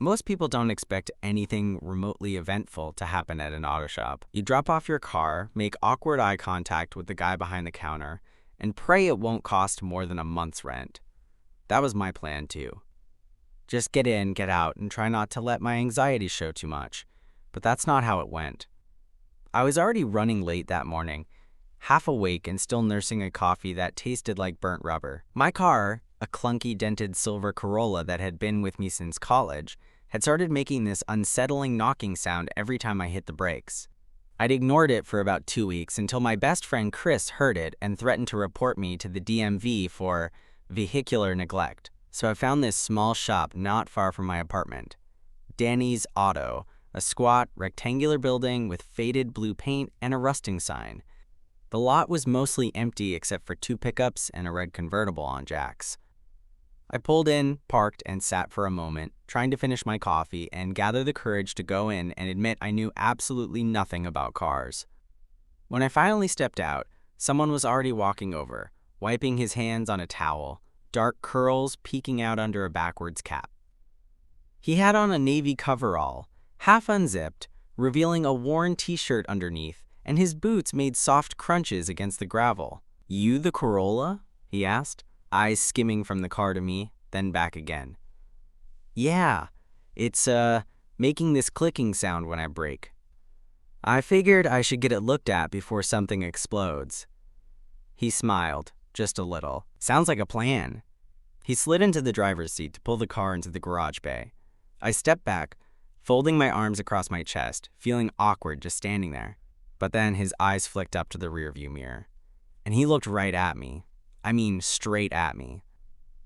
Most people don't expect anything remotely eventful to happen at an auto shop. You drop off your car, make awkward eye contact with the guy behind the counter, and pray it won't cost more than a month's rent. That was my plan too. Just get in, get out, and try not to let my anxiety show too much. But that's not how it went. I was already running late that morning, half awake and still nursing a coffee that tasted like burnt rubber. My car, a clunky dented silver Corolla that had been with me since college, had started making this unsettling knocking sound every time I hit the brakes. I'd ignored it for about 2 weeks until my best friend Chris heard it and threatened to report me to the DMV for vehicular neglect. So I found this small shop not far from my apartment. Danny's Auto, a squat, rectangular building with faded blue paint and a rusting sign. The lot was mostly empty except for 2 pickups and a red convertible on jacks. I pulled in, parked, and sat for a moment, trying to finish my coffee and gather the courage to go in and admit I knew absolutely nothing about cars. When I finally stepped out, someone was already walking over, wiping his hands on a towel, dark curls peeking out under a backwards cap. He had on a navy coverall, half unzipped, revealing a worn t-shirt underneath, and his boots made soft crunches against the gravel. "You the Corolla?" he asked, eyes skimming from the car to me, then back again. "Yeah, it's, making this clicking sound when I brake. I figured I should get it looked at before something explodes." He smiled, just a little. "Sounds like a plan." He slid into the driver's seat to pull the car into the garage bay. I stepped back, folding my arms across my chest, feeling awkward just standing there. But then his eyes flicked up to the rearview mirror, and he looked right at me. I mean, straight at me.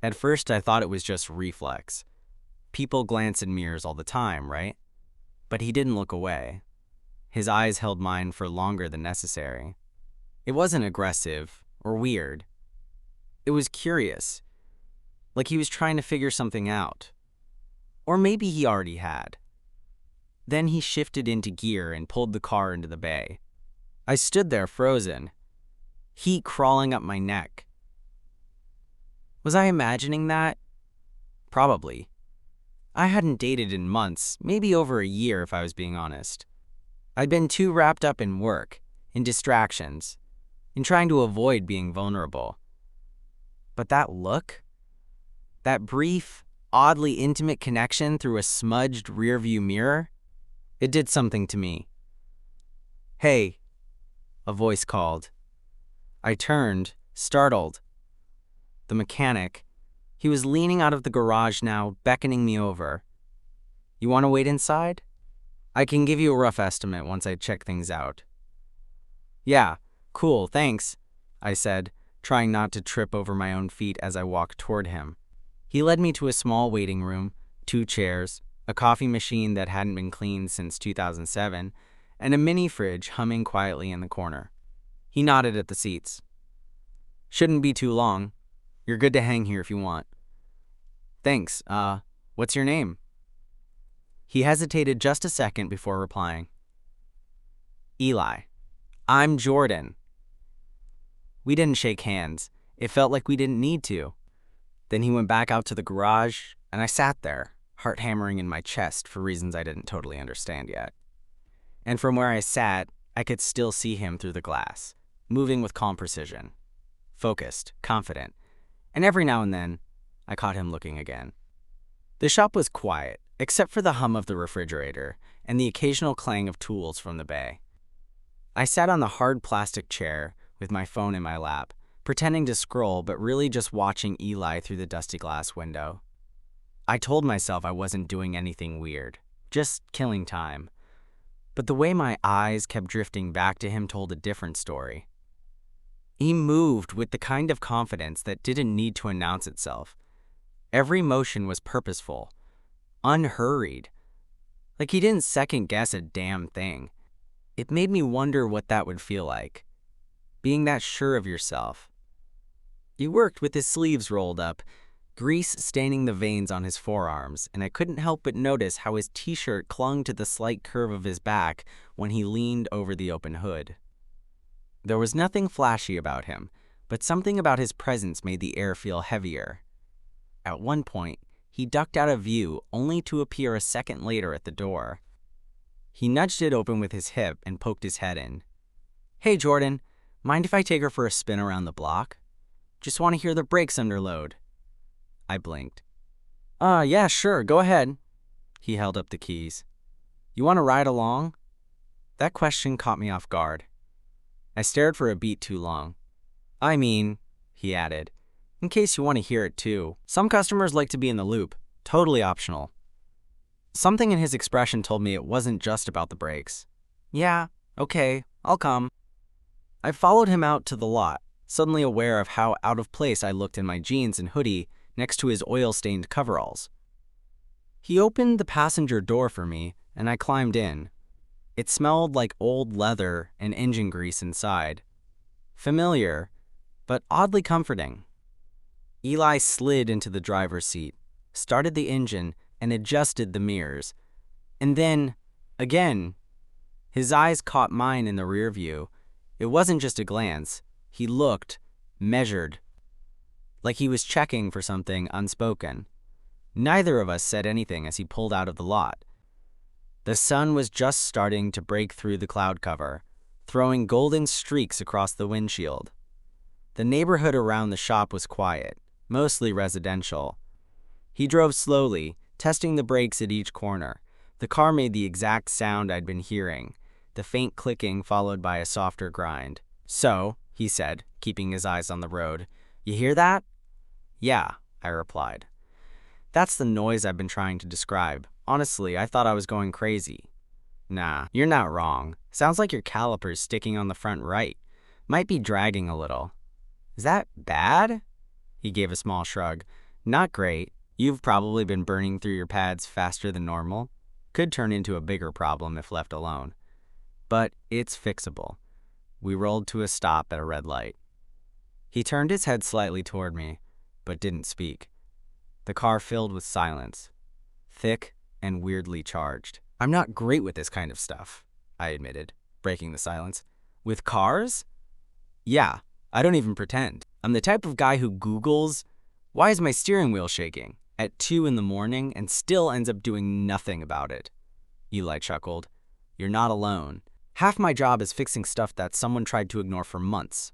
At first, I thought it was just reflex. People glance in mirrors all the time, right? But he didn't look away. His eyes held mine for longer than necessary. It wasn't aggressive or weird. It was curious, like he was trying to figure something out. Or maybe he already had. Then he shifted into gear and pulled the car into the bay. I stood there frozen, heat crawling up my neck. Was I imagining that? Probably. I hadn't dated in months, maybe over a year if I was being honest. I'd been too wrapped up in work, in distractions, in trying to avoid being vulnerable. But that look? That brief, oddly intimate connection through a smudged rearview mirror? It did something to me. "Hey," a voice called. I turned, startled. The mechanic. He was leaning out of the garage now, beckoning me over. "You want to wait inside? I can give you a rough estimate once I check things out." "Yeah, cool, thanks," I said, trying not to trip over my own feet as I walked toward him. He led me to a small waiting room, 2 chairs, a coffee machine that hadn't been cleaned since 2007, and a mini fridge humming quietly in the corner. He nodded at the seats. "Shouldn't be too long. You're good to hang here if you want." "Thanks. What's your name?" He hesitated just a second before replying. "Eli. I'm Jordan." We didn't shake hands. It felt like we didn't need to. Then he went back out to the garage, and I sat there, heart hammering in my chest for reasons I didn't totally understand yet. And from where I sat, I could still see him through the glass, moving with calm precision, focused, confident, and every now and then, I caught him looking again. The shop was quiet, except for the hum of the refrigerator and the occasional clang of tools from the bay. I sat on the hard plastic chair with my phone in my lap, pretending to scroll but really just watching Eli through the dusty glass window. I told myself I wasn't doing anything weird, just killing time. But the way my eyes kept drifting back to him told a different story. He moved with the kind of confidence that didn't need to announce itself. Every motion was purposeful, unhurried, like he didn't second-guess a damn thing. It made me wonder what that would feel like, being that sure of yourself. He worked with his sleeves rolled up, grease staining the veins on his forearms, and I couldn't help but notice how his t-shirt clung to the slight curve of his back when he leaned over the open hood. There was nothing flashy about him, but something about his presence made the air feel heavier. At one point, He ducked out of view, only to appear a second later at the door. He nudged it open with his hip and poked his head in. "Hey, Jordan, mind if I take her for a spin around the block? Just want to hear the brakes under load." I blinked. Yeah, sure, go ahead." He held up the keys. "You want to ride along?" That question caught me off guard. I stared for a beat too long. "I mean," he added, "in case you want to hear it too. Some customers like to be in the loop. Totally optional." Something in his expression told me it wasn't just about the brakes. "Yeah, okay, I'll come." I followed him out to the lot, suddenly aware of how out of place I looked in my jeans and hoodie next to his oil-stained coveralls. He opened the passenger door for me, and I climbed in. It smelled like old leather and engine grease inside. Familiar, but oddly comforting. Eli slid into the driver's seat, started the engine, and adjusted the mirrors. And then, again, his eyes caught mine in the rear view. It wasn't just a glance. He looked, measured, like he was checking for something unspoken. Neither of us said anything as he pulled out of the lot. The sun was just starting to break through the cloud cover, throwing golden streaks across the windshield. The neighborhood around the shop was quiet, mostly residential. He drove slowly, testing the brakes at each corner. The car made the exact sound I'd been hearing, the faint clicking followed by a softer grind. "So," he said, keeping his eyes on the road, "you hear that?" "Yeah," I replied. "That's the noise I've been trying to describe. Honestly, I thought I was going crazy." "Nah, you're not wrong. Sounds like your caliper's sticking on the front right. Might be dragging a little." "Is that bad?" He gave a small shrug. "Not great. You've probably been burning through your pads faster than normal. Could turn into a bigger problem if left alone. But it's fixable." We rolled to a stop at a red light. He turned his head slightly toward me, but didn't speak. The car filled with silence, thick and weirdly charged. "I'm not great with this kind of stuff," I admitted, breaking the silence. "With cars?" "Yeah, I don't even pretend. I'm the type of guy who Googles, 'Why is my steering wheel shaking?' at 2 in the morning and still ends up doing nothing about it." Eli chuckled. "You're not alone. Half my job is fixing stuff that someone tried to ignore for months."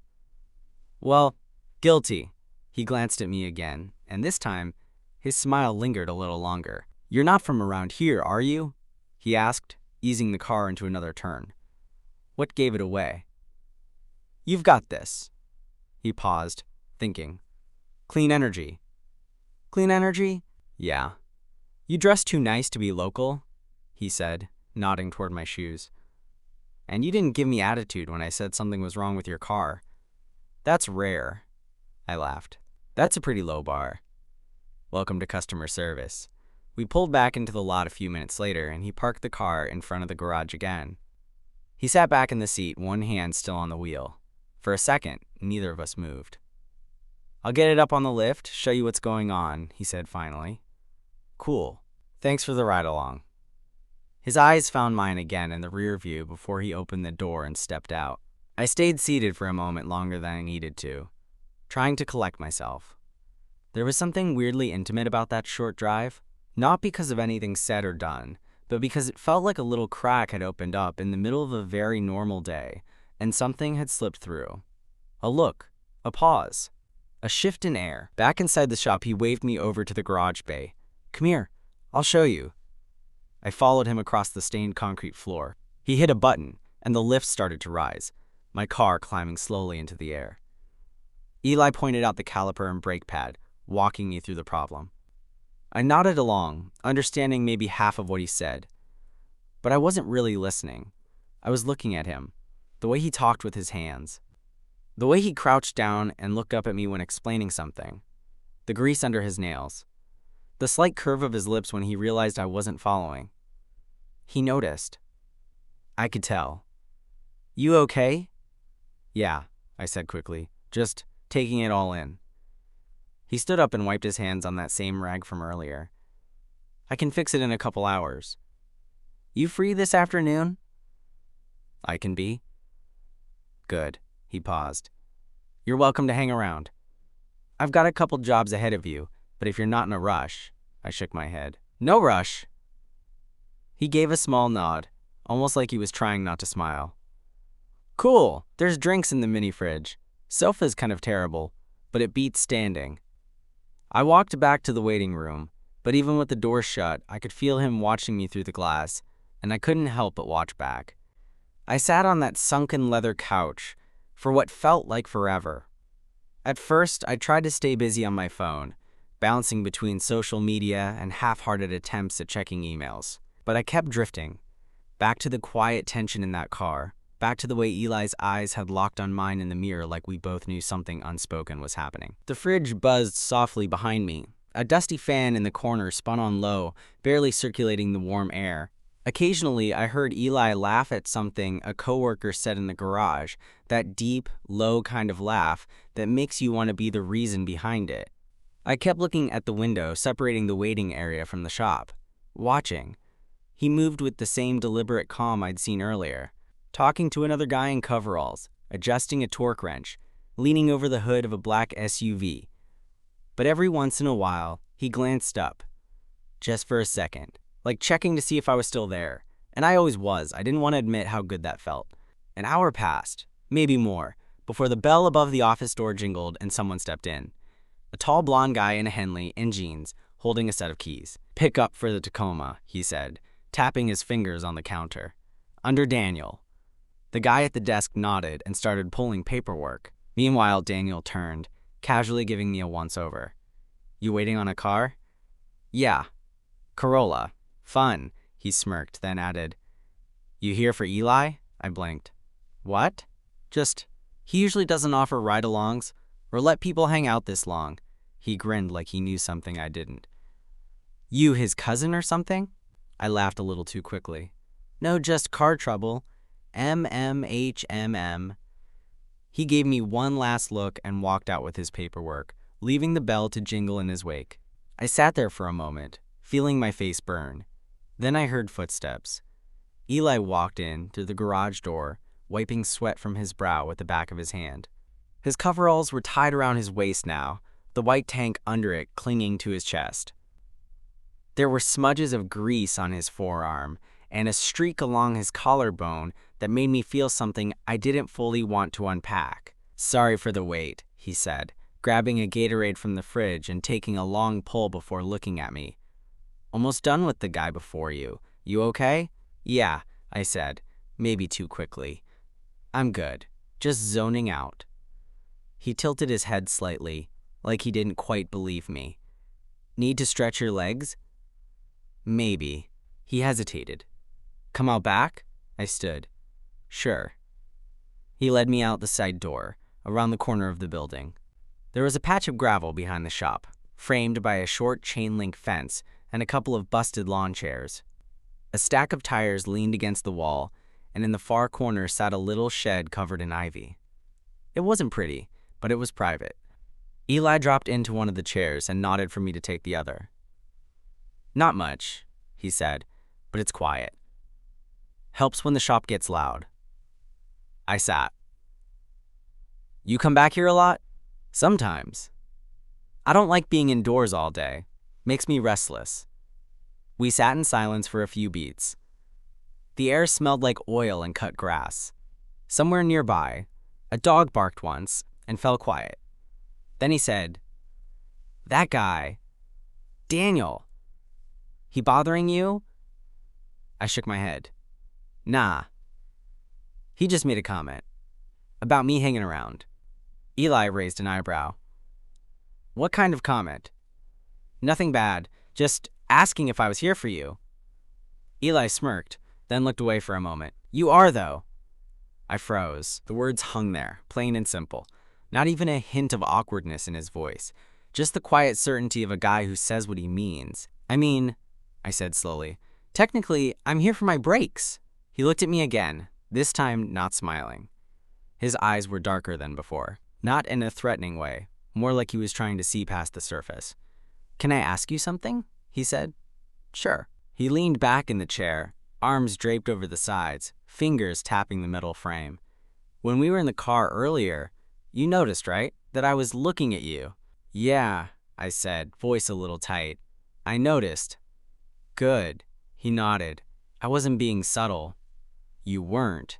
"Well, guilty." He glanced at me again, and this time, his smile lingered a little longer. "You're not from around here, are you?" he asked, easing the car into another turn. What gave it away? "You've got this." He paused, thinking. "Clean energy." "Clean energy?" "Yeah." "You dress too nice to be local," he said, nodding toward my shoes. "And you didn't give me attitude when I said something was wrong with your car." "That's rare." I laughed. "That's a pretty low bar." Welcome to customer service. We pulled back into the lot a few minutes later, and he parked the car in front of the garage again. He sat back in the seat, one hand still on the wheel. For a second, neither of us moved. "I'll get it up on the lift, show you what's going on," he said finally. "Cool. Thanks for the ride along." His eyes found mine again in the rear view before he opened the door and stepped out. I stayed seated for a moment longer than I needed to, trying to collect myself. There was something weirdly intimate about that short drive, not because of anything said or done, but because it felt like a little crack had opened up in the middle of a very normal day, and something had slipped through. A look, a pause, a shift in air. Back inside the shop, he waved me over to the garage bay. "Come here, I'll show you." I followed him across the stained concrete floor. He hit a button, and the lift started to rise, my car climbing slowly into the air. Eli pointed out the caliper and brake pad, walking me through the problem. I nodded along, understanding maybe half of what he said. But I wasn't really listening. I was looking at him, the way he talked with his hands, the way he crouched down and looked up at me when explaining something, the grease under his nails, the slight curve of his lips when he realized I wasn't following. He noticed. I could tell. "You okay?" "Yeah," I said quickly, just taking it all in. He stood up and wiped his hands on that same rag from earlier. "I can fix it in a couple hours." "You free this afternoon?" "I can be." "Good." He paused. "You're welcome to hang around. I've got a couple jobs ahead of you, but if you're not in a rush." I shook my head. No rush. He gave a small nod, almost like he was trying not to smile. Cool, there's drinks in the mini fridge. Sofa's kind of terrible, but it beats standing. I walked back to the waiting room, but even with the door shut, I could feel him watching me through the glass, and I couldn't help but watch back. I sat on that sunken leather couch for what felt like forever. At first, I tried to stay busy on my phone, bouncing between social media and half-hearted attempts at checking emails. But I kept drifting, back to the quiet tension in that car, back to the way Eli's eyes had locked on mine in the mirror like we both knew something unspoken was happening. The fridge buzzed softly behind me. A dusty fan in the corner spun on low, barely circulating the warm air. Occasionally, I heard Eli laugh at something a coworker said in the garage, that deep, low kind of laugh that makes you want to be the reason behind it. I kept looking at the window separating the waiting area from the shop, watching. He moved with the same deliberate calm I'd seen earlier, talking to another guy in coveralls, adjusting a torque wrench, leaning over the hood of a black SUV. But every once in a while, he glanced up, just for a second, like checking to see if I was still there. And I always was. I didn't want to admit how good that felt. An hour passed, maybe more, before the bell above the office door jingled and someone stepped in. A tall blonde guy in a Henley and jeans, holding a set of keys. Pick up for the Tacoma, he said, tapping his fingers on the counter. Under Daniel. The guy at the desk nodded and started pulling paperwork. Meanwhile, Daniel turned, casually giving me a once-over. You waiting on a car? Yeah. Corolla. Fun, he smirked, then added. You here for Eli? I blinked. What? He usually doesn't offer ride-alongs or let people hang out this long. He grinned like he knew something I didn't. You his cousin or something? I laughed a little too quickly. No, just car trouble. MMHMM. He gave me one last look and walked out with his paperwork, leaving the bell to jingle in his wake. I sat there for a moment, feeling my face burn. Then I heard footsteps. Eli walked in through the garage door, wiping sweat from his brow with the back of his hand. His coveralls were tied around his waist now, the white tank under it clinging to his chest. There were smudges of grease on his forearm and a streak along his collarbone that made me feel something I didn't fully want to unpack. Sorry for the wait, he said, grabbing a Gatorade from the fridge and taking a long pull before looking at me. Almost done with the guy before you. You okay? Yeah, I said, maybe too quickly. I'm good, just zoning out. He tilted his head slightly, like he didn't quite believe me. Need to stretch your legs? Maybe. He hesitated. Come out back? I stood. Sure. He led me out the side door, around the corner of the building. There was a patch of gravel behind the shop, framed by a short chain-link fence and a couple of busted lawn chairs. A stack of tires leaned against the wall, and in the far corner sat a little shed covered in ivy. It wasn't pretty, but it was private. Eli dropped into one of the chairs and nodded for me to take the other. Not much, he said, but it's quiet. Helps when the shop gets loud. I sat. You come back here a lot? Sometimes. I don't like being indoors all day. Makes me restless. We sat in silence for a few beats. The air smelled like oil and cut grass. Somewhere nearby, a dog barked once and fell quiet. Then he said, That guy, Daniel, he bothering you? I shook my head. Nah. He just made a comment. About me hanging around. Eli raised an eyebrow. What kind of comment? Nothing bad, just asking if I was here for you. Eli smirked, then looked away for a moment. You are, though. I froze. The words hung there, plain and simple. Not even a hint of awkwardness in his voice. Just the quiet certainty of a guy who says what he means. I mean, I said slowly, technically, I'm here for my breaks. He looked at me again, this time not smiling. His eyes were darker than before, not in a threatening way, more like he was trying to see past the surface. Can I ask you something? He said. Sure. He leaned back in the chair, arms draped over the sides, fingers tapping the metal frame. When we were in the car earlier, you noticed, right, that I was looking at you? Yeah, I said, voice a little tight. I noticed. Good. He nodded. I wasn't being subtle. You weren't.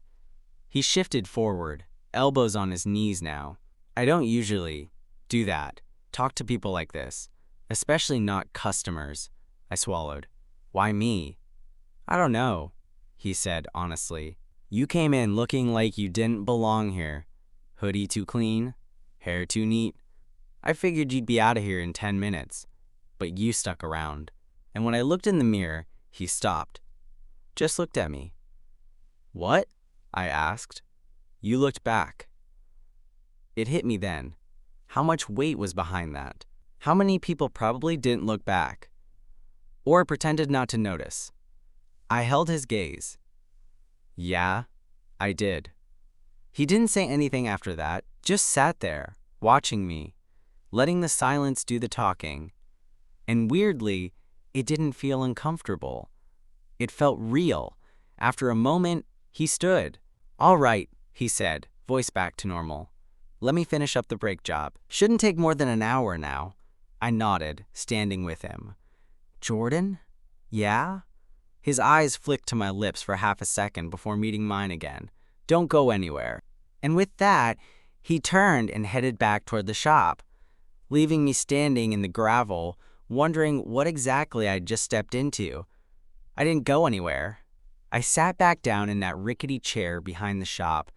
He shifted forward, elbows on his knees now. I don't usually do that, talk to people like this, especially not customers. I swallowed. Why me? I don't know, he said honestly. You came in looking like you didn't belong here. Hoodie too clean, hair too neat. I figured you'd be out of here in 10 minutes, but you stuck around. And when I looked in the mirror, he stopped. Just looked at me. What? I asked. You looked back. It hit me then. How much weight was behind that? How many people probably didn't look back? Or pretended not to notice? I held his gaze. Yeah, I did. He didn't say anything after that, just sat there, watching me, letting the silence do the talking. And weirdly, it didn't feel uncomfortable. It felt real. After a moment, he stood. All right, he said, voice back to normal. Let me finish up the brake job. Shouldn't take more than an hour now. I nodded, standing with him. Jordan? Yeah? His eyes flicked to my lips for half a second before meeting mine again. Don't go anywhere. And with that, he turned and headed back toward the shop, leaving me standing in the gravel, wondering what exactly I'd just stepped into. I didn't go anywhere. I sat back down in that rickety chair behind the shop,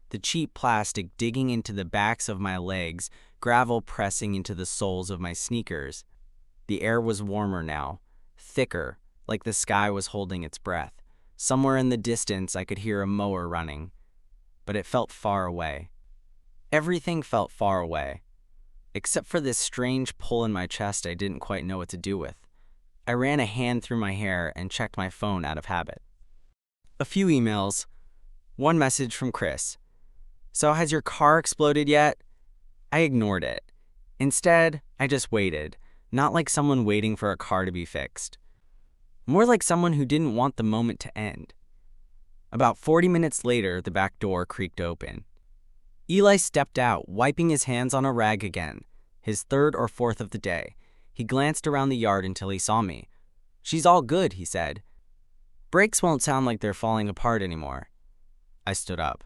the cheap plastic digging into the backs of my legs, gravel pressing into the soles of my sneakers. The air was warmer now, thicker, like the sky was holding its breath. Somewhere in the distance, I could hear a mower running, but it felt far away. Everything felt far away, except for this strange pull in my chest I didn't quite know what to do with. I ran a hand through my hair and checked my phone out of habit. A few emails. One message from Chris. So has your car exploded yet? I ignored it. Instead, I just waited, not like someone waiting for a car to be fixed. More like someone who didn't want the moment to end. About 40 minutes later, the back door creaked open. Eli stepped out, wiping his hands on a rag again, his third or fourth of the day. He glanced around the yard until he saw me. She's all good, he said. Brakes won't sound like they're falling apart anymore. I stood up.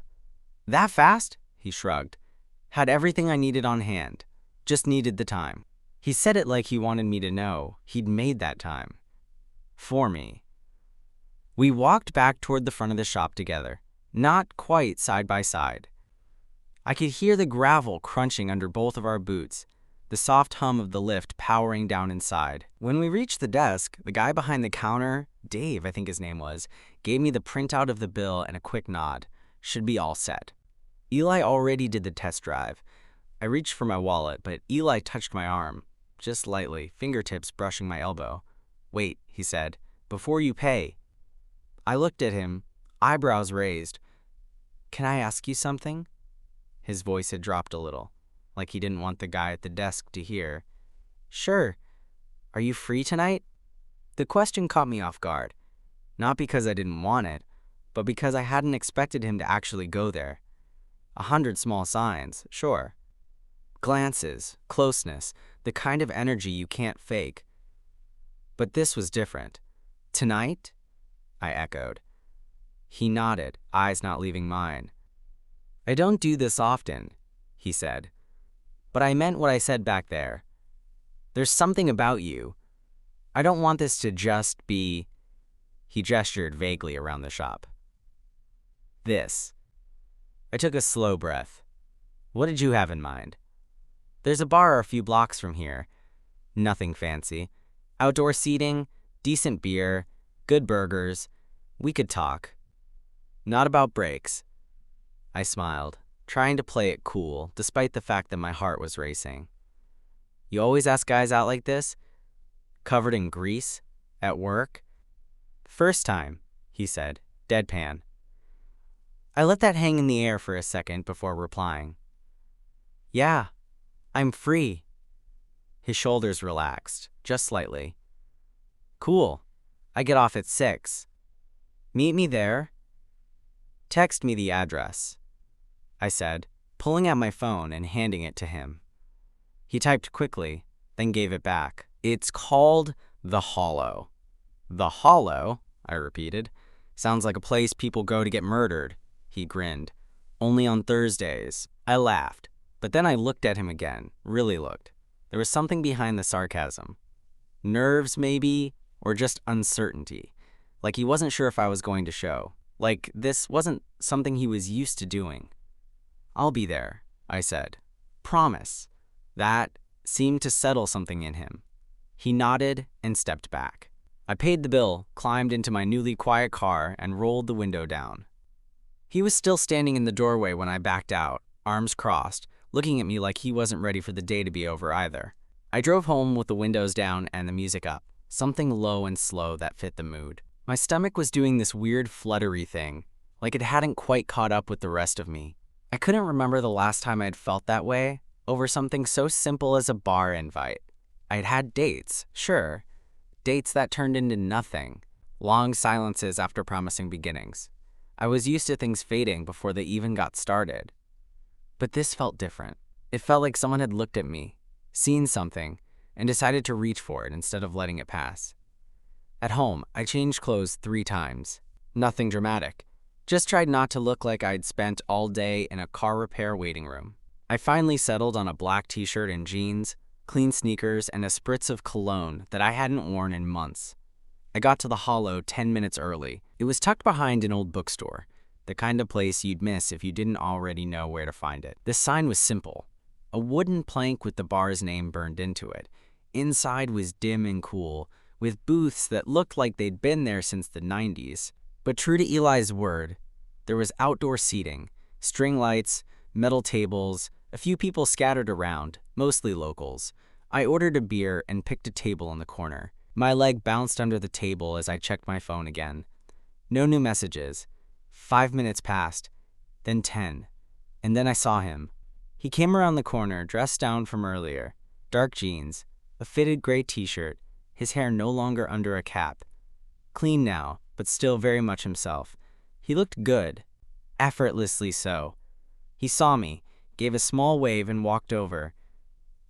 That fast? He shrugged. Had everything I needed on hand. Just needed the time. He said it like he wanted me to know he'd made that time. For me. We walked back toward the front of the shop together, not quite side by side. I could hear the gravel crunching under both of our boots, the soft hum of the lift powering down inside. When we reached the desk, the guy behind the counter, Dave I think his name was, gave me the printout of the bill and a quick nod. Should be all set. Eli already did the test drive. I reached for my wallet, but Eli touched my arm, just lightly, fingertips brushing my elbow. Wait, he said, before you pay. I looked at him, eyebrows raised. Can I ask you something? His voice had dropped a little, like he didn't want the guy at the desk to hear. Sure. Are you free tonight? The question caught me off guard, not because I didn't want it, but because I hadn't expected him to actually go there. 100 small signs, sure. Glances, closeness, the kind of energy you can't fake. But this was different. Tonight? I echoed. He nodded, eyes not leaving mine. I don't do this often, he said. But I meant what I said back there. There's something about you. I don't want this to just be... He gestured vaguely around the shop. This. I took a slow breath. What did you have in mind? There's a bar a few blocks from here. Nothing fancy. Outdoor seating, decent beer, good burgers. We could talk. Not about brakes. I smiled, trying to play it cool, despite the fact that my heart was racing. You always ask guys out like this? Covered in grease? At work? First time, he said, deadpan. I let that hang in the air for a second before replying. Yeah, I'm free. His shoulders relaxed, just slightly. Cool. I get off at 6. Meet me there. Text me the address, I said, pulling out my phone and handing it to him. He typed quickly, then gave it back. It's called The Hollow. The Hollow? I repeated. Sounds like a place people go to get murdered. He grinned. Only on Thursdays. I laughed, but then I looked at him again, really looked. There was something behind the sarcasm. Nerves, maybe, or just uncertainty. Like he wasn't sure if I was going to show. Like this wasn't something he was used to doing. I'll be there, I said. Promise. That seemed to settle something in him. He nodded and stepped back. I paid the bill, climbed into my newly quiet car, and rolled the window down. He was still standing in the doorway when I backed out, arms crossed, looking at me like he wasn't ready for the day to be over either. I drove home with the windows down and the music up, something low and slow that fit the mood. My stomach was doing this weird fluttery thing, like it hadn't quite caught up with the rest of me. I couldn't remember the last time I'd felt that way, over something so simple as a bar invite. I'd had dates, sure. Dates that turned into nothing. Long silences after promising beginnings. I was used to things fading before they even got started. But this felt different. It felt like someone had looked at me, seen something, and decided to reach for it instead of letting it pass. At home, I changed clothes 3 times. Nothing dramatic. Just tried not to look like I'd spent all day in a car repair waiting room. I finally settled on a black t-shirt and jeans, clean sneakers, and a spritz of cologne that I hadn't worn in months. I got to the Hollow 10 minutes early. It was tucked behind an old bookstore, the kind of place you'd miss if you didn't already know where to find it. The sign was simple, a wooden plank with the bar's name burned into it. Inside was dim and cool, with booths that looked like they'd been there since the 90s. But true to Eli's word, there was outdoor seating, string lights, metal tables, a few people scattered around, mostly locals. I ordered a beer and picked a table in the corner. My leg bounced under the table as I checked my phone again. No new messages. 5 minutes passed, then 10, and then I saw him. He came around the corner, dressed down from earlier. Dark jeans, a fitted gray t-shirt, his hair no longer under a cap. Clean now, but still very much himself. He looked good, effortlessly so. He saw me, gave a small wave, and walked over.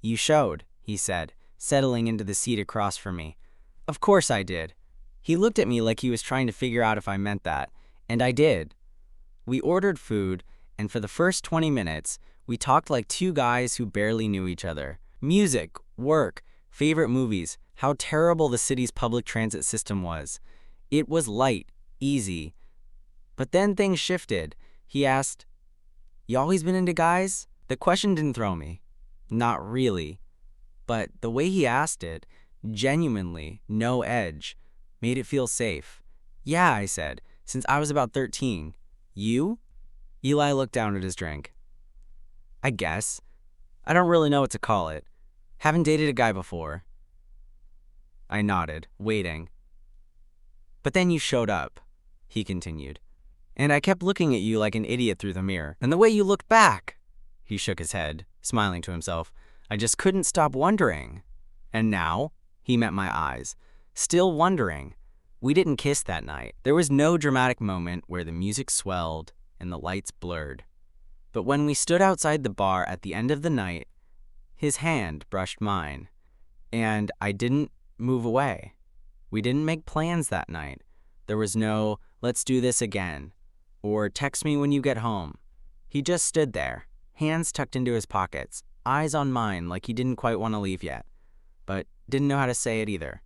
"You showed," he said, settling into the seat across from me. Of course I did. He looked at me like he was trying to figure out if I meant that, and I did. We ordered food, and for the first 20 minutes, we talked like 2 guys who barely knew each other. Music, work, favorite movies, how terrible the city's public transit system was. It was light, easy. But then things shifted. He asked, "You always been into guys?" The question didn't throw me. Not really. But the way he asked it, genuinely, no edge, made it feel safe. "Yeah," I said, "since I was about 13. You?" Eli looked down at his drink. "I guess. I don't really know what to call it. Haven't dated a guy before." I nodded, waiting. "But then you showed up," he continued. "And I kept looking at you like an idiot through the mirror. And the way you looked back," he shook his head, smiling to himself, "I just couldn't stop wondering." And now, he met my eyes, still wondering. We didn't kiss that night. There was no dramatic moment where the music swelled and the lights blurred. But when we stood outside the bar at the end of the night, his hand brushed mine, and I didn't move away. We didn't make plans that night. There was no, "let's do this again," or "text me when you get home." He just stood there, hands tucked into his pockets, eyes on mine like he didn't quite want to leave yet, but didn't know how to say it either.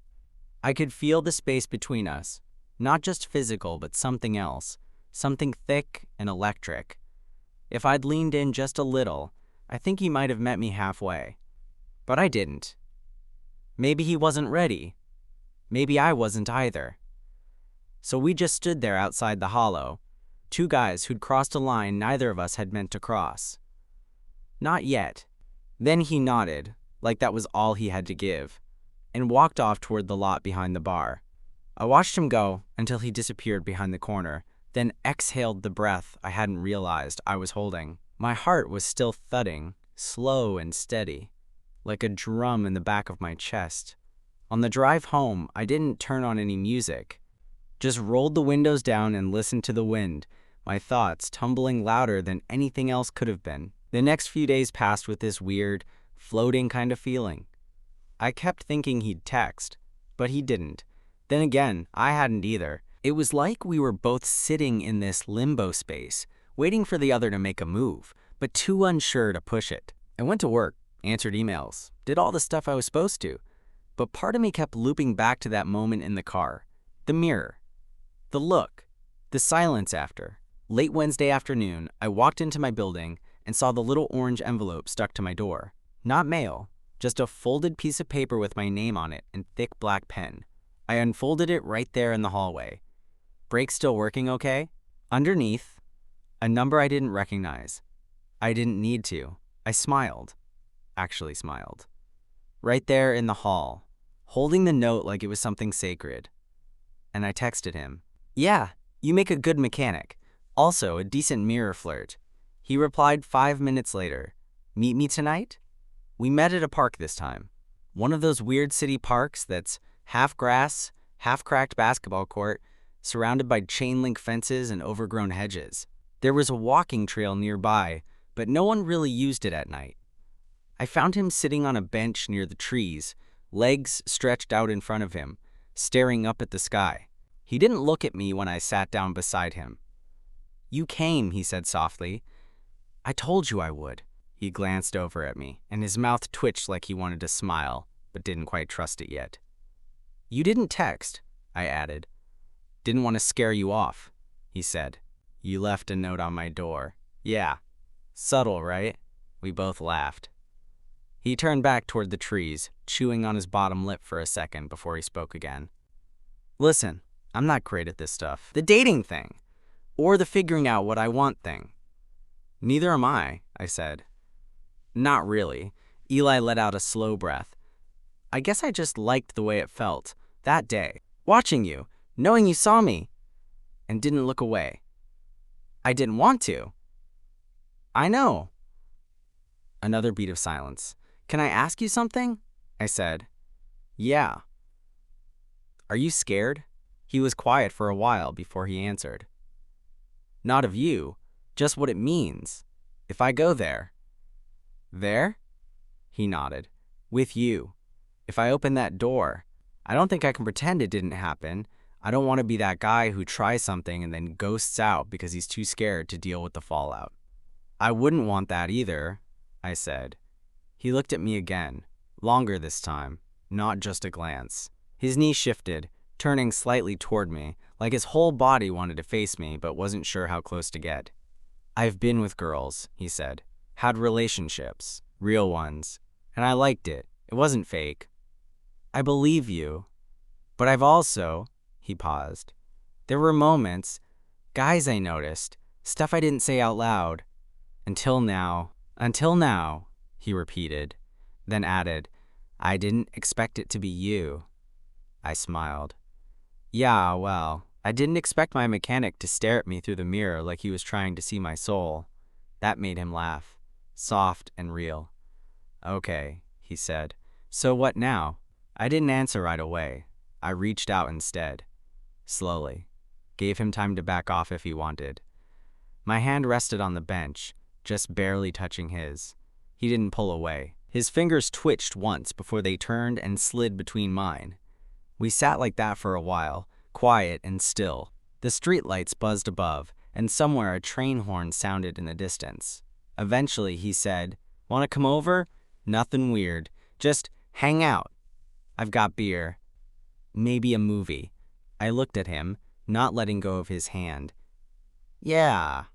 I could feel the space between us, not just physical, but something else, something thick and electric. If I'd leaned in just a little, I think he might have met me halfway. But I didn't. Maybe he wasn't ready. Maybe I wasn't either. So we just stood there outside the Hollow, 2 guys who'd crossed a line neither of us had meant to cross. Not yet. Then he nodded, like that was all he had to give, and walked off toward the lot behind the bar. I watched him go until he disappeared behind the corner, then exhaled the breath I hadn't realized I was holding. My heart was still thudding, slow and steady, like a drum in the back of my chest. On the drive home, I didn't turn on any music, just rolled the windows down and listened to the wind, my thoughts tumbling louder than anything else could have been. The next few days passed with this weird, floating kind of feeling. I kept thinking he'd text. but he didn't. Then again, I hadn't either. It was like we were both sitting in this limbo space, waiting for the other to make a move, but too unsure to push it. I went to work, answered emails, did all the stuff I was supposed to, but part of me kept looping back to that moment in the car. The mirror. The look. The silence after. Late Wednesday afternoon, I walked into my building and saw the little orange envelope stuck to my door. Not mail, just a folded piece of paper with my name on it in thick black pen. I unfolded it right there in the hallway. Brakes still working okay? Underneath, a number I didn't recognize. I didn't need to. I smiled. Actually smiled. Right there in the hall, holding the note like it was something sacred. And I texted him, "Yeah, you make a good mechanic. Also, a decent mirror flirt." He replied 5 minutes later, "Meet me tonight?" We met at a park this time. One of those weird city parks that's half grass, half cracked basketball court, surrounded by chain link fences and overgrown hedges. There was a walking trail nearby, but no one really used it at night. I found him sitting on a bench near the trees, legs stretched out in front of him, staring up at the sky. He didn't look at me when I sat down beside him. "You came," he said softly. "I told you I would." He glanced over at me, and his mouth twitched like he wanted to smile, but didn't quite trust it yet. "You didn't text," I added. "Didn't want to scare you off," he said. "You left a note on my door." "Yeah. Subtle, right?" We both laughed. He turned back toward the trees, chewing on his bottom lip for a second before he spoke again. "Listen, I'm not great at this stuff. The dating thing. Or the figuring out what I want thing." "Neither am I," I said. "Not really." Eli let out a slow breath. "I guess I just liked the way it felt, that day, watching you, knowing you saw me, and didn't look away. I didn't want to." "I know." Another beat of silence. "Can I ask you something?" I said. "Yeah." "Are you scared?" He was quiet for a while before he answered. "Not of you, just what it means. If I go there." "There?" He nodded. "With you. If I open that door, I don't think I can pretend it didn't happen. I don't want to be that guy who tries something and then ghosts out because he's too scared to deal with the fallout." "I wouldn't want that either," I said. He looked at me again, longer this time, not just a glance. His knee shifted, turning slightly toward me, like his whole body wanted to face me but wasn't sure how close to get. "I've been with girls," he said. "Had relationships, real ones, and I liked it. It wasn't fake. I believe you. But I've also," he paused. "There were moments, guys I noticed, stuff I didn't say out loud. Until now, he repeated, then added, I didn't expect it to be you." I smiled. "Yeah, well, I didn't expect my mechanic to stare at me through the mirror like he was trying to see my soul." That made him laugh, soft and real. "Okay," he said. "So what now?" I didn't answer right away. I reached out instead. Slowly. Gave him time to back off if he wanted. My hand rested on the bench, just barely touching his. He didn't pull away. His fingers twitched once before they turned and slid between mine. We sat like that for a while, quiet and still. The streetlights buzzed above, and somewhere a train horn sounded in the distance. Eventually he said, "Want to come over? Nothing weird. Just hang out. I've got beer. Maybe a movie." I looked at him, not letting go of his hand. "Yeah,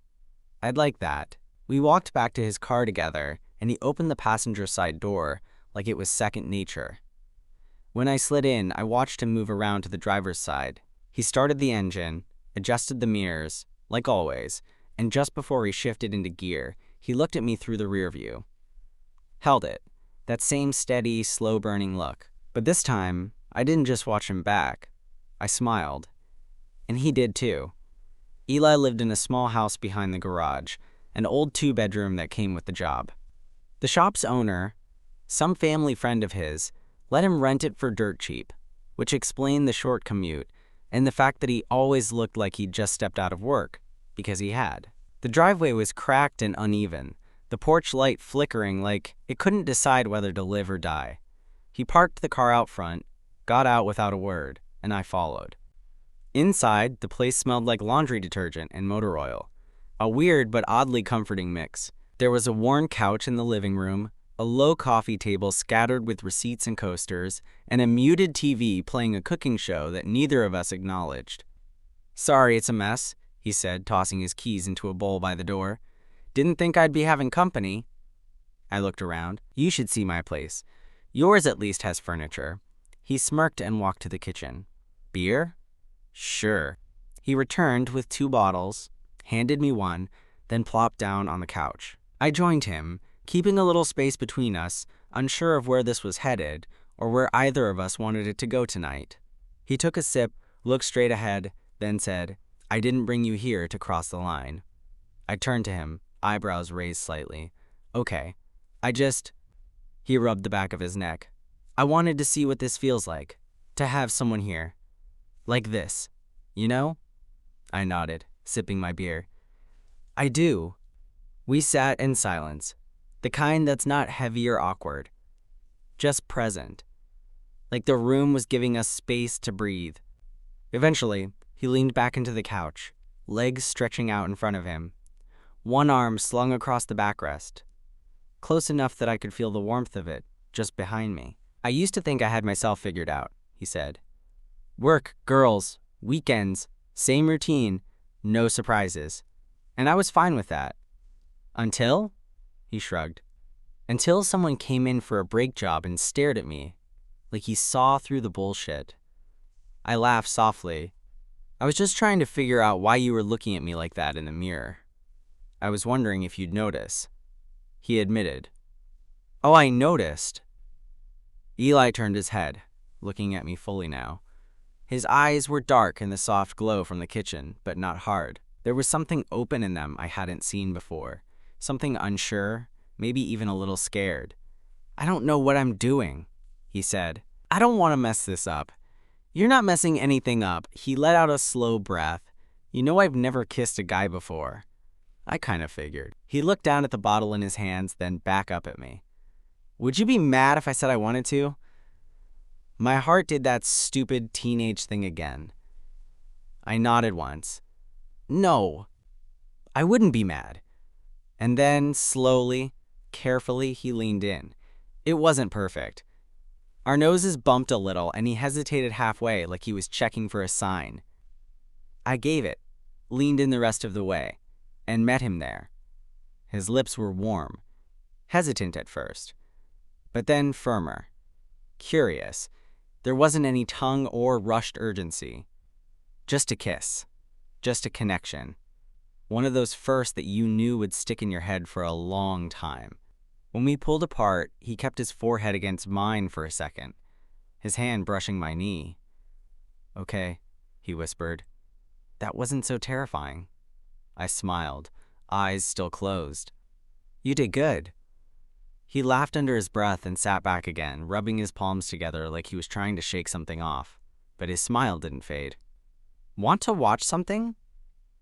I'd like that." We walked back to his car together, and he opened the passenger side door like it was second nature. When I slid in, I watched him move around to the driver's side. He started the engine, adjusted the mirrors, like always, and just before he shifted into gear, he looked at me through the rear view. Held it, that same steady, slow-burning look. But this time, I didn't just watch him back. I smiled. And he did too. Eli lived in a small house behind the garage, an old 2-bedroom that came with the job. The shop's owner, some family friend of his, let him rent it for dirt cheap, which explained the short commute and the fact that he always looked like he'd just stepped out of work, because he had. The driveway was cracked and uneven, the porch light flickering like it couldn't decide whether to live or die. He parked the car out front, got out without a word, and I followed. Inside, the place smelled like laundry detergent and motor oil, a weird but oddly comforting mix. There was a worn couch in the living room, a low coffee table scattered with receipts and coasters, and a muted TV playing a cooking show that neither of us acknowledged. "Sorry, it's a mess," he said, tossing his keys into a bowl by the door. "Didn't think I'd be having company." I looked around. "You should see my place. Yours at least has furniture." He smirked and walked to the kitchen. "Beer?" "Sure." He returned with 2 bottles, handed me one, then plopped down on the couch. I joined him, keeping a little space between us, unsure of where this was headed or where either of us wanted it to go tonight. He took a sip, looked straight ahead, then said, "I didn't bring you here to cross the line." I turned to him, eyebrows raised slightly. "Okay, He rubbed the back of his neck. "I wanted to see what this feels like, to have someone here. Like this, you know?" I nodded, sipping my beer. "I do." We sat in silence, the kind that's not heavy or awkward, just present, like the room was giving us space to breathe. Eventually, he leaned back into the couch, legs stretching out in front of him, one arm slung across the backrest, close enough that I could feel the warmth of it just behind me. "I used to think I had myself figured out," he said. "Work, girls, weekends, same routine, no surprises. And I was fine with that. Until," he shrugged, "until someone came in for a brake job and stared at me, like he saw through the bullshit." I laughed softly. "I was just trying to figure out why you were looking at me like that in the mirror. I was wondering if you'd notice." He admitted. "Oh, I noticed." Eli turned his head, looking at me fully now. His eyes were dark in the soft glow from the kitchen, but not hard. There was something open in them I hadn't seen before, something unsure, maybe even a little scared. "I don't know what I'm doing," he said. "I don't want to mess this up." "You're not messing anything up." He let out a slow breath. "You know I've never kissed a guy before." I kind of figured. He looked down at the bottle in his hands, then back up at me. "Would you be mad if I said I wanted to?" My heart did that stupid teenage thing again. I nodded once. "No, I wouldn't be mad." And then, slowly, carefully, he leaned in. It wasn't perfect. Our noses bumped a little, and he hesitated halfway like he was checking for a sign. I gave it, leaned in the rest of the way, and met him there. His lips were warm, hesitant at first, but then firmer, curious. There wasn't any tongue or rushed urgency. Just a kiss, just a connection. One of those first that you knew would stick in your head for a long time. When we pulled apart, he kept his forehead against mine for a second, his hand brushing my knee. "Okay," he whispered. "That wasn't so terrifying." I smiled, eyes still closed. "You did good." He laughed under his breath and sat back again, rubbing his palms together like he was trying to shake something off, but his smile didn't fade. "Want to watch something?"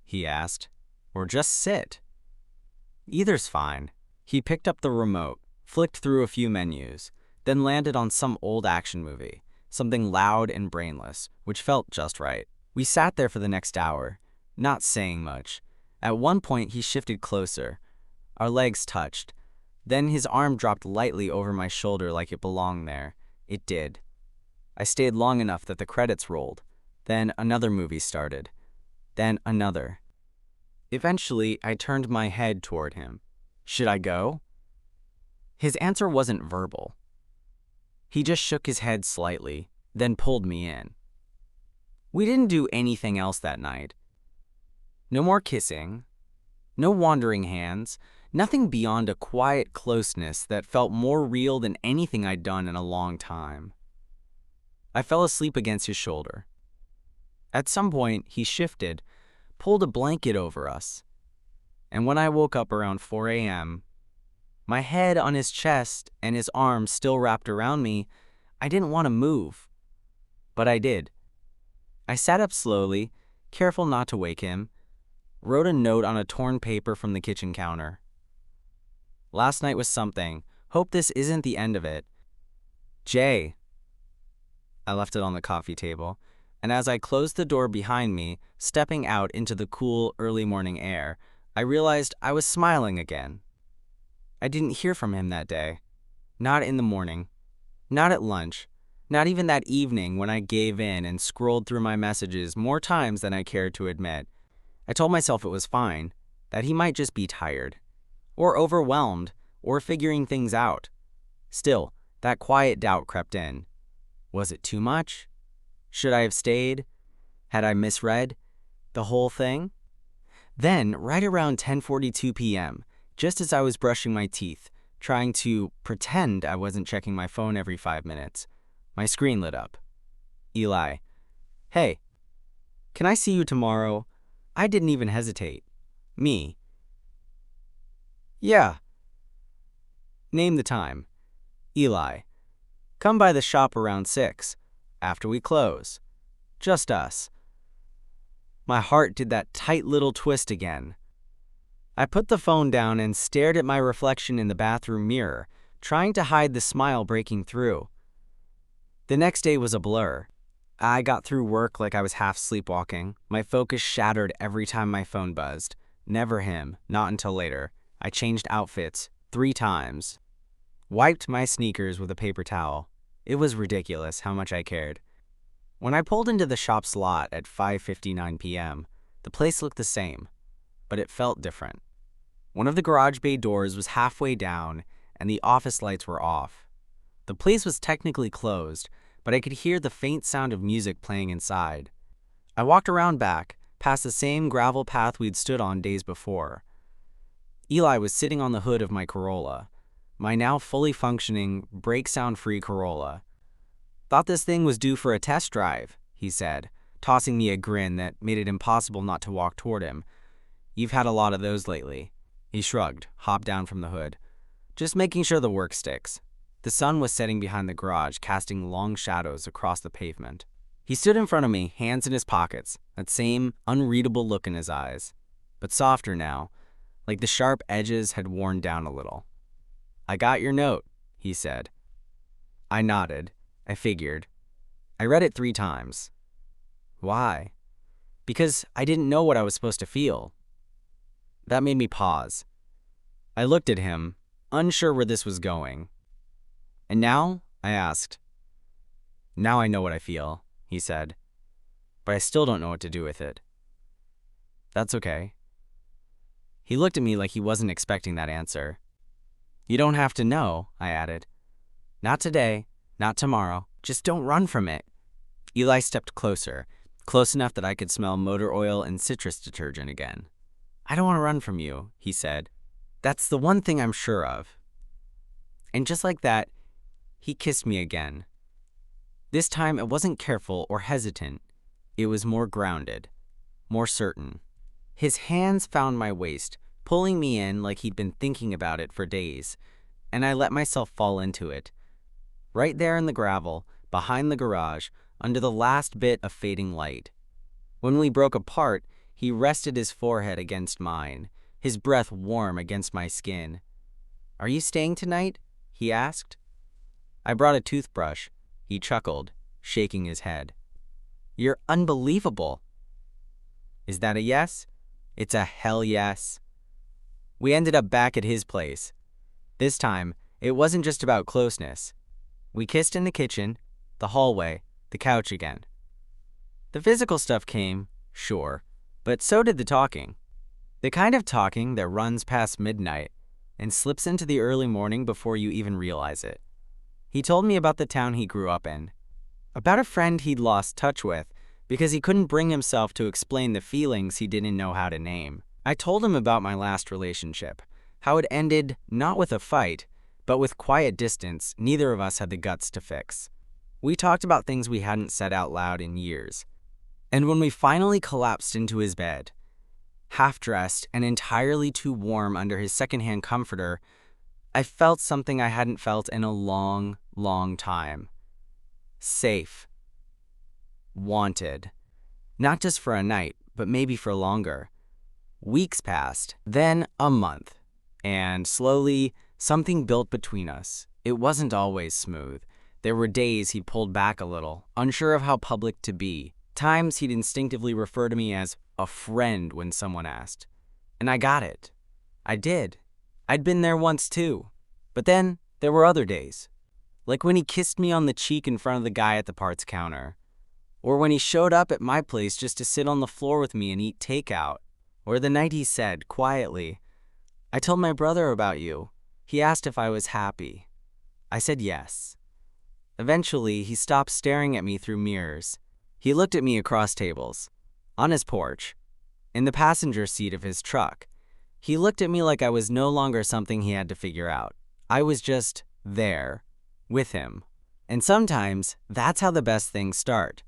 he asked. "Or just sit?" "Either's fine." He picked up the remote, flicked through a few menus, then landed on some old action movie, something loud and brainless, which felt just right. We sat there for the next hour, not saying much. At one point, he shifted closer. Our legs touched. Then his arm dropped lightly over my shoulder like it belonged there. It did. I stayed long enough that the credits rolled. Then another movie started. Then another. Eventually, I turned my head toward him. Should I go? His answer wasn't verbal. He just shook his head slightly, then pulled me in. We didn't do anything else that night. No more kissing, no wandering hands, nothing beyond a quiet closeness that felt more real than anything I'd done in a long time. I fell asleep against his shoulder. At some point, he shifted, pulled a blanket over us, and when I woke up around 4 a.m., my head on his chest and his arms still wrapped around me, I didn't want to move, but I did. I sat up slowly, careful not to wake him, wrote a note on a torn paper from the kitchen counter. Last night was something. Hope this isn't the end of it. Jay. I left it on the coffee table, and as I closed the door behind me, stepping out into the cool, early morning air, I realized I was smiling again. I didn't hear from him that day. Not in the morning. Not at lunch. Not even that evening when I gave in and scrolled through my messages more times than I cared to admit. I told myself it was fine, that he might just be tired, or overwhelmed, or figuring things out. Still, that quiet doubt crept in. Was it too much? Should I have stayed? Had I misread the whole thing? Then, right around 10:42 p.m., just as I was brushing my teeth, trying to pretend I wasn't checking my phone every 5 minutes, my screen lit up. Eli. Hey, can I see you tomorrow? I didn't even hesitate. Me. Yeah. Name the time. Eli. Come by the shop around 6, after we close. Just us. My heart did that tight little twist again. I put the phone down and stared at my reflection in the bathroom mirror, trying to hide the smile breaking through. The next day was a blur. I got through work like I was half sleepwalking. My focus shattered every time my phone buzzed. Never him, not until later. I changed outfits 3 times. Wiped my sneakers with a paper towel. It was ridiculous how much I cared. When I pulled into the shop's lot at 5:59 p.m., the place looked the same, but it felt different. One of the garage bay doors was halfway down, and the office lights were off. The place was technically closed, but I could hear the faint sound of music playing inside. I walked around back, past the same gravel path we'd stood on days before. Eli was sitting on the hood of my Corolla, my now fully functioning, brake-sound-free Corolla. Thought this thing was due for a test drive, he said, tossing me a grin that made it impossible not to walk toward him. You've had a lot of those lately. He shrugged, hopped down from the hood. Just making sure the work sticks. The sun was setting behind the garage, casting long shadows across the pavement. He stood in front of me, hands in his pockets, that same unreadable look in his eyes, but softer now, like the sharp edges had worn down a little. I got your note, he said. I nodded. I figured. I read it 3 times. Why? Because I didn't know what I was supposed to feel. That made me pause. I looked at him, unsure where this was going. And now? I asked. Now I know what I feel, he said. But I still don't know what to do with it. That's okay. He looked at me like he wasn't expecting that answer. You don't have to know, I added. Not today, not tomorrow. Just don't run from it. Eli stepped closer, close enough that I could smell motor oil and citrus detergent again. I don't want to run from you, he said. That's the one thing I'm sure of. And just like that, he kissed me again. This time it wasn't careful or hesitant. It was more grounded, more certain. His hands found my waist, pulling me in like he'd been thinking about it for days, and I let myself fall into it. Right there in the gravel, behind the garage, under the last bit of fading light. When we broke apart, he rested his forehead against mine, his breath warm against my skin. Are you staying tonight? He asked. I brought a toothbrush. He chuckled, shaking his head. You're unbelievable. Is that a yes? It's a hell yes. We ended up back at his place. This time, it wasn't just about closeness. We kissed in the kitchen, the hallway, the couch again. The physical stuff came, sure, but so did the talking. The kind of talking that runs past midnight and slips into the early morning before you even realize it. He told me about the town he grew up in, about a friend he'd lost touch with because he couldn't bring himself to explain the feelings he didn't know how to name. I told him about my last relationship, how it ended not with a fight, but with quiet distance neither of us had the guts to fix. We talked about things we hadn't said out loud in years. And when we finally collapsed into his bed, half-dressed and entirely too warm under his secondhand comforter, I felt something I hadn't felt in a long, long time. Safe. Wanted. Not just for a night, but maybe for longer. Weeks passed, then a month, and slowly something built between us. It wasn't always smooth. There were days he pulled back a little, unsure of how public to be. Times he'd instinctively refer to me as a friend when someone asked. And I got it. I did. I'd been there once too. But then there were other days. Like when he kissed me on the cheek in front of the guy at the parts counter. Or when he showed up at my place just to sit on the floor with me and eat takeout. Or the night he said, quietly, "I told my brother about you. He asked if I was happy." I said yes. Eventually, he stopped staring at me through mirrors. He looked at me across tables, on his porch, in the passenger seat of his truck. He looked at me like I was no longer something he had to figure out. I was just there, with him. And sometimes, that's how the best things start.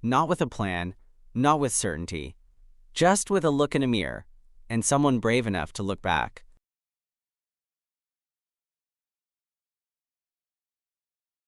Not with a plan, not with certainty, just with a look in a mirror, and someone brave enough to look back.